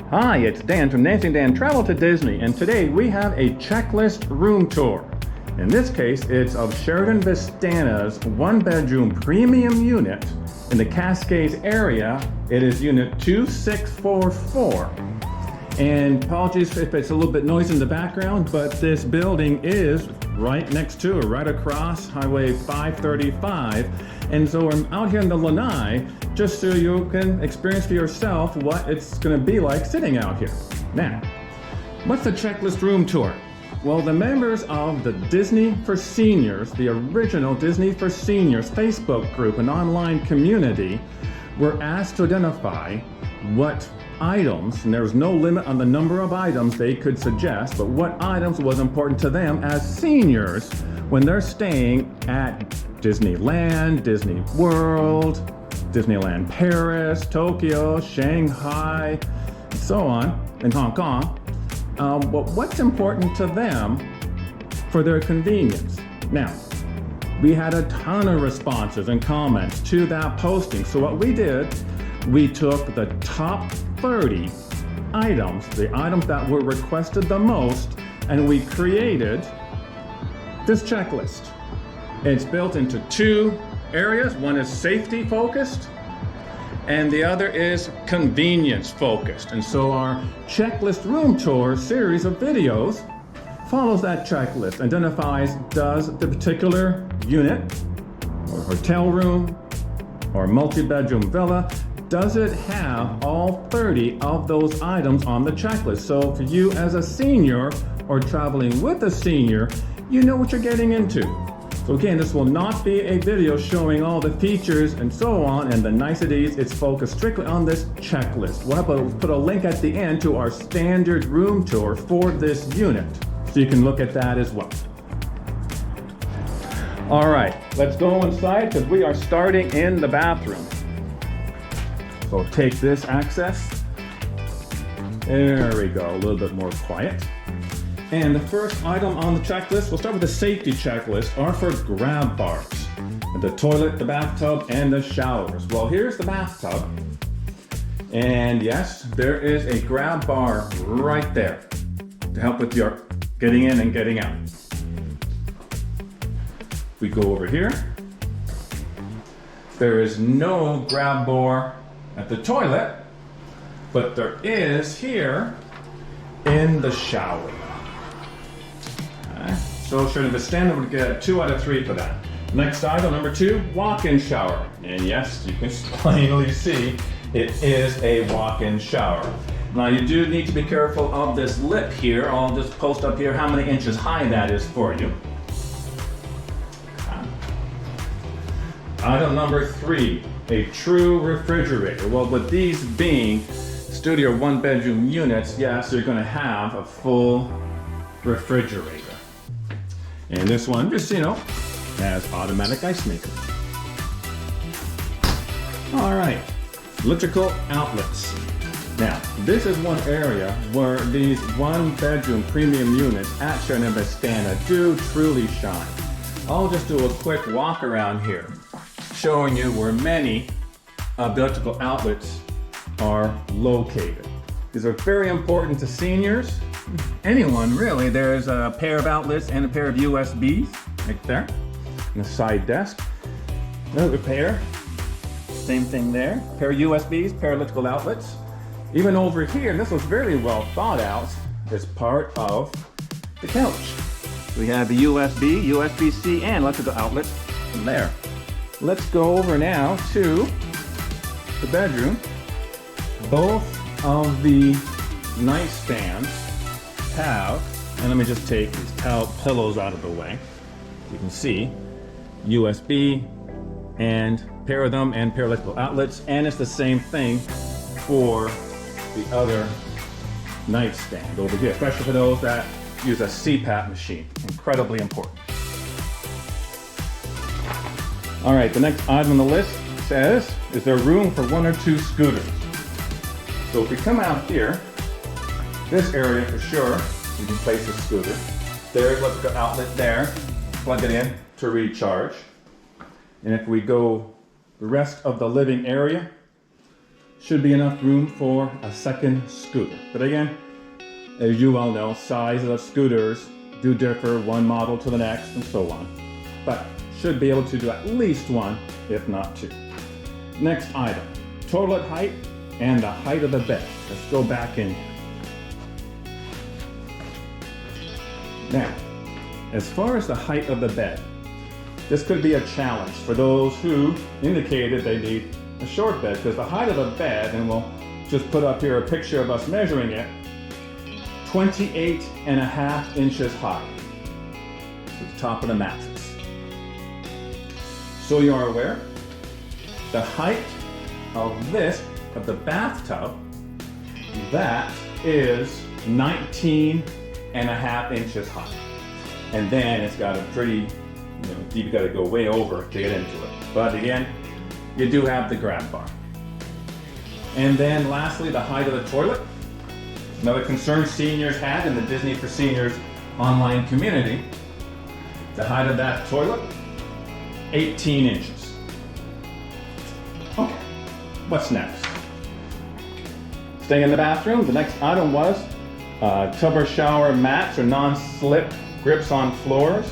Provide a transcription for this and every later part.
Hi, it's Dan from Nancy and Dan Travel to Disney, and today we have a checklist room tour. In this case, it's of Sheraton Vistana's one-bedroom premium unit in the Cascades area. It is unit 2644. And apologies if it's a little bit noisy in the background, but this building is right next to or right across Highway 535. And so I'm out here in the lanai just so you can experience for yourself what it's going to be like sitting out here. Now, what's the checklist room tour? Well, the members of the Disney for Seniors, the original Disney for Seniors Facebook group and online community, were asked to identify what items, and there was no limit on the number of items they could suggest, but what items was important to them as seniors when they're staying at Disneyland, Disney World, Disneyland Paris, Tokyo, Shanghai, and so on, in Hong Kong. But what's important to them for their convenience? Now, we had a ton of responses and comments to that posting. So what we did, we took the top 30 items, the items that were requested the most, and we created this checklist. It's built into two areas. One is safety focused, and the other is convenience focused. And so our checklist room tour series of videos follows that checklist, identifies does the particular unit or hotel room or multi-bedroom villa, does it have all 30 of those items on the checklist? So for you as a senior or traveling with a senior, you know what you're getting into. So again, this will not be a video showing all the features and so on and the niceties. It's focused strictly on this checklist. We'll put a link at the end to our standard room tour for this unit, so you can look at that as well. All right, let's go inside because we are starting in the bathroom. So take this access. There we go, a little bit more quiet. And the first item on the checklist, we'll start with the safety checklist, are for grab bars. The toilet, the bathtub, and the showers. Well, here's the bathtub. And yes, there is a grab bar right there to help with your getting in and getting out. We go over here. There is no grab bar at the toilet, but there is here in the shower. So Sheraton Vistana would get 2 out of 3 for that. Next item, number 2, walk-in shower. And yes, you can plainly see it is a walk-in shower. Now you do need to be careful of this lip here. I'll just post up here how many inches high that is for you. Item number 3, a true refrigerator. Well, with these being studio one-bedroom units, yes, you're going to have a full refrigerator. And this one, just so you know, has automatic ice maker. All right, electrical outlets. Now, this is one area where these one-bedroom premium units at Sheraton Vistana do truly shine. I'll just do a quick walk around here, showing you where many of the electrical outlets are located. These are very important to seniors, anyone really. There's a pair of outlets and a pair of USBs right there on the side desk. Another pair, same thing there. Pair of USBs, pair of electrical outlets. Even over here, this was very well thought out as part of the couch. We have the USB, USB-C, and electrical outlets in there. Let's go over now to the bedroom. Both of the nightstands have, and let me just take these pillows out of the way. You can see USB and pair of them and pair of electrical outlets, and it's the same thing for the other nightstand over here, especially for those that use a CPAP machine. Incredibly important. All right, the next item on the list says, is there room for 1 or 2 scooters? So if we come out here, this area for sure, you can place a scooter. There's electrical outlet there, plug it in to recharge. And if we go the rest of the living area, should be enough room for a second scooter. But again, as you all know, sizes of scooters do differ one model to the next and so on. But should be able to do at least one, if not two. Next item, toilet height and the height of the bed. Let's go back in here. Now, as far as the height of the bed, this could be a challenge for those who indicated they need a short bed, because the height of the bed, and we'll just put up here a picture of us measuring it, 28.5 inches high to the top of the mattress. So you are aware, the height of the bathtub, that is 19.5 inches high. And then it's got a pretty, deep, you gotta go way over to get into it. But again, you do have the grab bar. And then lastly, the height of the toilet. Another concern seniors had in the Disney for Seniors online community. The height of that toilet, 18 inches. Okay, what's next? Staying in the bathroom, the next item was tub or shower mats or non-slip grips on floors.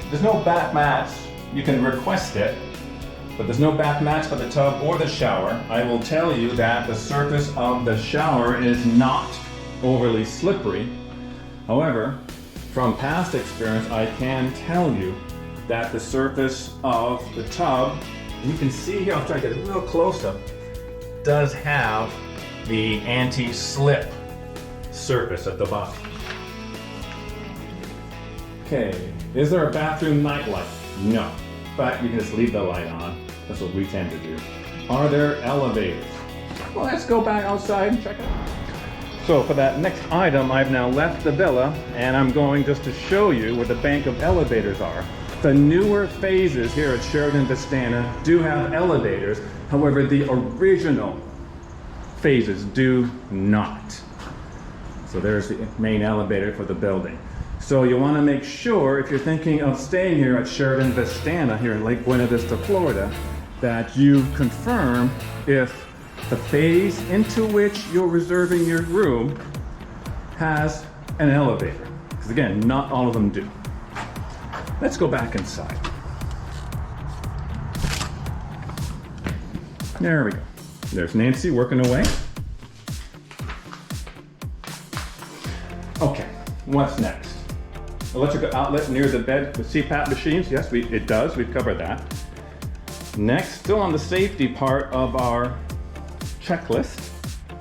There's no back mats. You can request it, but there's no back mats for the tub or the shower. I will tell you that the surface of the shower is not overly slippery. However, from past experience, I can tell you that the surface of the tub, and you can see here, I'll try to get a real close up, does have the anti-slip surface at the bottom. Okay, is there a bathroom nightlight? No, but you can just leave the light on. That's what we tend to do. Are there elevators? Well, let's go back outside and check it out. So for that next item, I've now left the villa and I'm going just to show you where the bank of elevators are. The newer phases here at Sheraton Vistana do have elevators. However, the original phases do not. So there's the main elevator for the building. So you want to make sure, if you're thinking of staying here at Sheraton Vistana here in Lake Buena Vista, Florida, that you confirm if the phase into which you're reserving your room has an elevator. Because again, not all of them do. Let's go back inside. There we go. There's Nancy working away. Okay, what's next? Electrical outlet near the bed with CPAP machines. Yes, it does. We've covered that. Next, still on the safety part of our checklist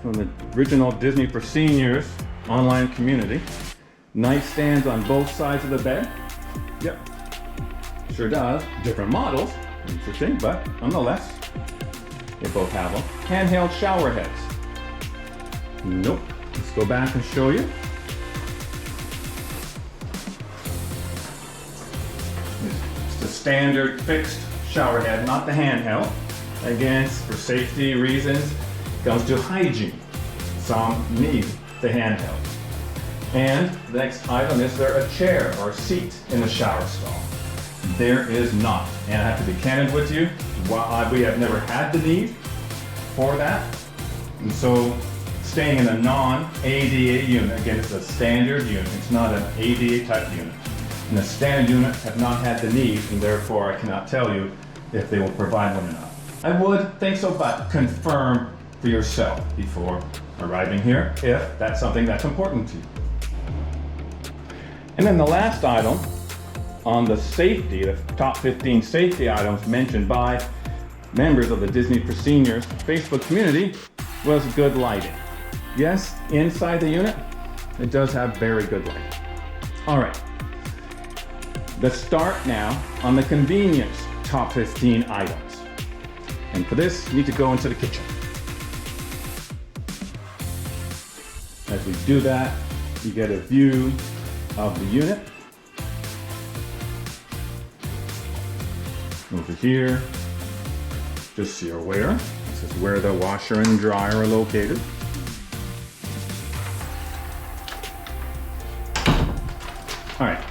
from the original Disney for Seniors online community. Nightstands on both sides of the bed. Yep, sure does. Different models, interesting, but nonetheless, they both have them. Handheld shower heads. Nope. Let's go back and show you. It's the standard fixed shower head, not the handheld. Again, for safety reasons, it comes to hygiene. Some need the handheld. And the next item, is there a chair or seat in the shower stall? There is not. And I have to be candid with you, we have never had the need for that. And so staying in a non-ADA unit, again, it's a standard unit, it's not an ADA type unit. And the standard unit have not had the need, and therefore I cannot tell you if they will provide one or not. I would think so, but confirm for yourself before arriving here if that's something that's important to you. And then the last item on the safety, the top 15 safety items mentioned by members of the Disney for Seniors Facebook community, was good lighting. Yes, inside the unit, it does have very good lighting. All right, let's start now on the convenience top 15 items. And for this, you need to go into the kitchen. As we do that, you get a view of the unit. Over here, just so you're aware, this is where the washer and dryer are located. All right,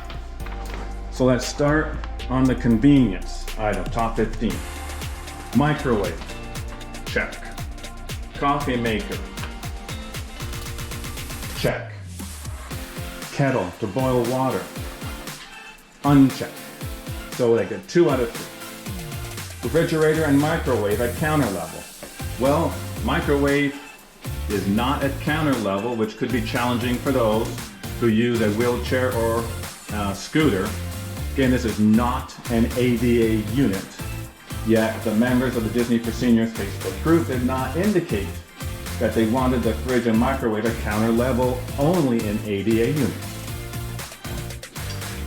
so let's start on the convenience item, top 15. Microwave, check. coffee maker. Check. Kettle to boil water. Uncheck. So they get 2 out of 3. Refrigerator and microwave at counter level. Well, microwave is not at counter level, which could be challenging for those who use a wheelchair or scooter. Again, this is not an ADA unit, yet the members of the Disney for Seniors Facebook group did not indicate that they wanted the fridge and microwave at counter level only in ADA units.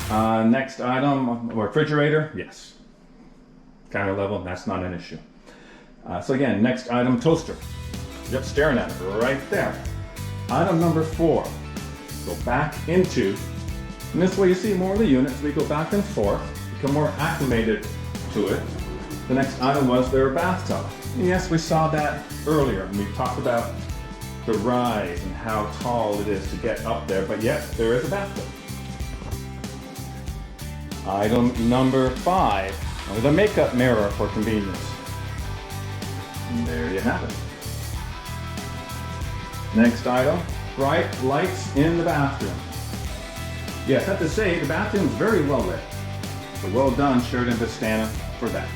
Next item, refrigerator, yes. Counter level, that's not an issue. So again, next item, toaster. Yep, staring at it right there. Item number 4. Go back into, and this way you see more of the units. We go back and forth, become more acclimated to it. The next item was their bathtub. And yes, we saw that earlier, and we talked about the rise and how tall it is to get up there, but yes, there is a bathtub. Item number 5, the makeup mirror for convenience. And there you have it. Next item, bright lights in the bathroom. Yes, I have to say, the bathroom is very well lit. So well done, Sheraton Vistana, for that.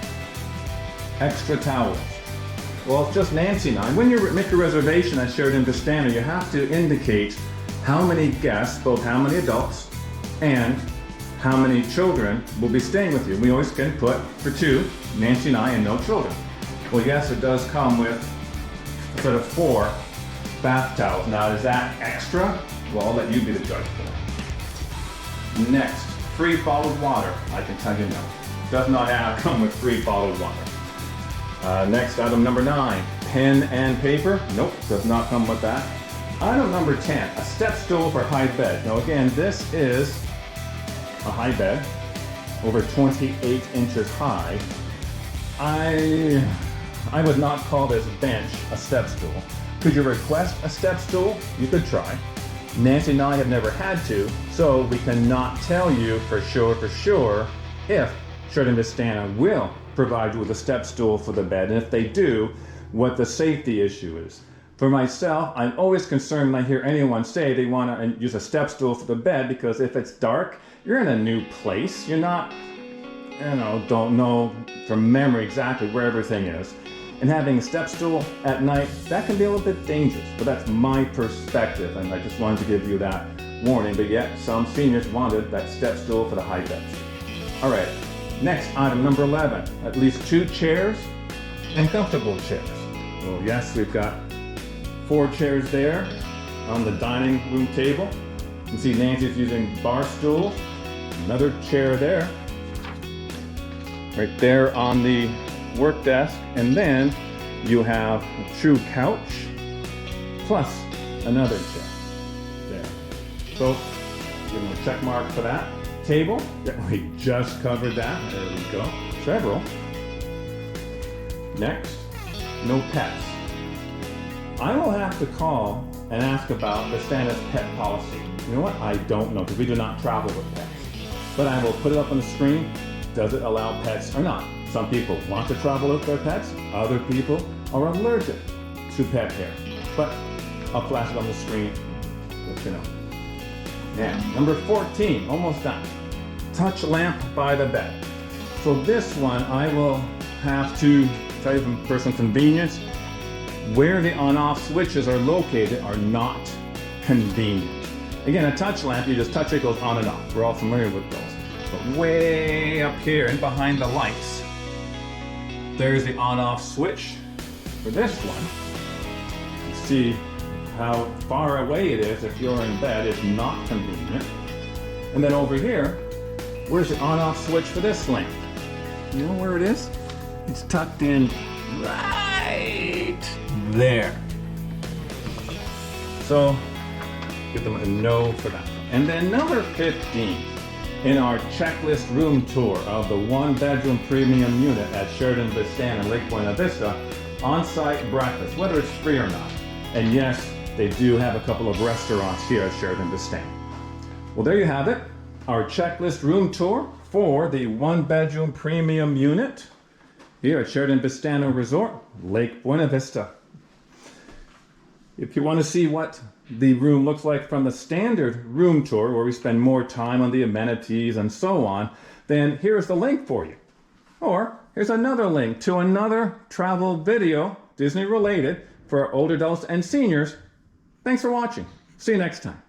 Extra towels. Well, it's just Nancy and I. When you make a reservation at Sheraton Vistana, you have to indicate how many guests, both how many adults and how many children will be staying with you. We always can put for 2, Nancy and I, and no children. Well, yes, it does come with a set of 4 bath towels. Now, is that extra? Well, I'll let you be the judge for that. Next, free bottled water. I can tell you no. Does not come with free bottled water. Next, item number 9, pen and paper. Nope, does not come with that. Item number 10, a step stool for high bed. Now again, this is a high bed, over 28 inches high. I would not call this bench a step stool. Could you request a step stool? You could try. Nancy and I have never had to, so we cannot tell you for sure if Sheraton Vistana will provide you with a step stool for the bed, and if they do, what the safety issue is. For myself, I'm always concerned when I hear anyone say they want to use a step stool for the bed, because if it's dark, you're in a new place. You're not, don't know from memory exactly where everything is. And having a step stool at night, that can be a little bit dangerous, but that's my perspective, and I just wanted to give you that warning. But yet, some seniors wanted that step stool for the high beds. All right, next item, number 11, at least 2 chairs and comfortable chairs. Well, yes, we've got 4 chairs there on the dining room table. You can see Nancy's using bar stools. Another chair there, right there on the work desk, and then you have a true couch plus another chair there. So give them a check mark for that. Table, we just covered that. There we go. Several. Next, no pets. I will have to call and ask about Vistana's pet policy. You know what? I don't know, because we do not travel with pets. But I will put it up on the screen. Does it allow pets or not? Some people want to travel with their pets. Other people are allergic to pet hair. But I'll flash it on the screen, let you know. Now, number 14, almost done. Touch lamp by the bed. So this one, I will have to tell you from personal convenience, where the on-off switches are located are not convenient. Again, a touch lamp, you just touch it, it goes on and off. We're all familiar with those. But way up here and behind the lights, there's the on-off switch for this one. You can see how far away it is if you're in bed. It's not convenient. And then over here, where's the on-off switch for this lamp? You know where it is? It's tucked in right there. So give them a no for that. And then number 15, in our checklist room tour of the 1-bedroom premium unit at Sheraton Vistana, Lake Buena Vista, on-site breakfast, whether it's free or not. And yes, they do have a couple of restaurants here at Sheraton Vistana. Well, there you have it, our checklist room tour for the 1-bedroom premium unit here at Sheraton Vistana Resort, Lake Buena Vista. If you want to see what the room looks like from the standard room tour, where we spend more time on the amenities and so on, then here's the link for you. Or here's another link to another travel video, Disney related, for older adults and seniors. Thanks for watching. See you next time.